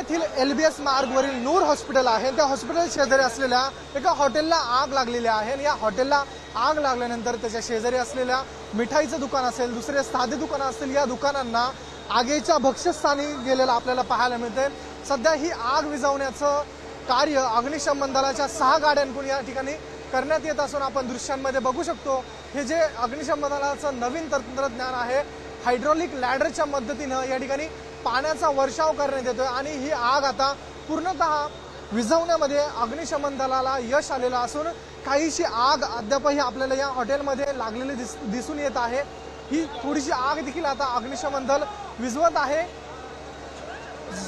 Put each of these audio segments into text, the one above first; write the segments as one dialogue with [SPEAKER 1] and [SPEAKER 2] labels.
[SPEAKER 1] येथील LBS मार्गवरील Noor hospital आहे त्या हॉस्पिटल शेजारी असलेल्या एका हॉटेलला आग लागलेली आहे आणि या हॉटेलला आग लागल्यानंतर त्याच्या शेजारी असलेल्या मिठाईचं दुकान असेल, दुसरे साधे दुकान असतील, या दुकानांना आगीच्या भक्ष्यस्थानी गेलेलं आपल्याला पाहायला मिळते। सध्या ही आग विझवण्याचं कार्य अग्निशमन दलाच्या 6 गाड्यांकडून या ठिकाणी करण्यात येत असून आपण दृश्यांमध्ये बघू शकतो हे जे अग्निशमन दलाचं नवीन तंत्रज्ञान आहे, हायड्रोलिक लॅडरच्या मदतीने या ठिकाणी पाण्याचा वर्षाव करण्यात येतोय आणि ही आग आता पूर्णतः विझवण्यामध्ये अग्निशमन दलाला यश आलेलं असून काहीशी आग अद्यापही आपल्याला या हॉटेलमध्ये लागलेली दिसून येत आहे। ही थोडीशी आग देखील आता अग्निशमन दल विझवत आहे।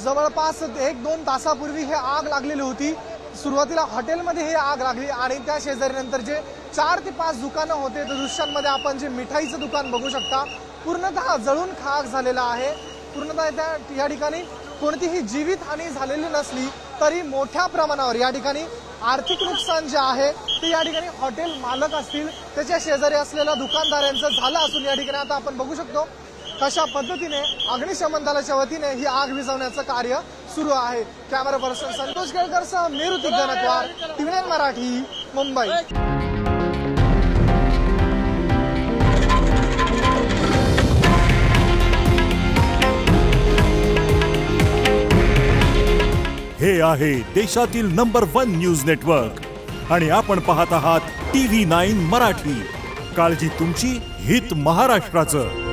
[SPEAKER 1] जवळपास 1-2 तासापूर्वी ही आग लागलेली होती। सुरुवातीला हॉटेलमध्ये ही आग लागली आणि त्या शेजारी नंतर जे 4 ते 5 दुकानं होते त्या दृश्यांमध्ये आपण जे मिठाईचं दुकान बघू शकता पूर्णतः जळून खाक झालेला आहे। पूर्णतः या ठिकाणी कोणतीही जीवितहानी झालेली नसली तरी मोठ्या प्रमाणावर या ठिकाणी आर्थिक नुकसान जे आहे ते या ठिकाणी हॉटेल मालक असतील त्याच्या शेजारी असलेल्या दुकानदारांचं झालं असून या ठिकाणी आता आपण बघू शकतो कशा पद्धतीने अग्निशमन दलाच्या वतीने ही आग विझवण्याचं कार्य सुरू आहे। कॅमेरा पर्सन संतोष केळकरसह मी ऋतिक गणकवार, TV9 मराठी, मुंबई।
[SPEAKER 2] हे आहे देशातील नंबर 1 न्यूज नेटवर्क आणि आपण पाहत आहात TV9 मराठी। काळजी तुमची, हित महाराष्ट्राचं।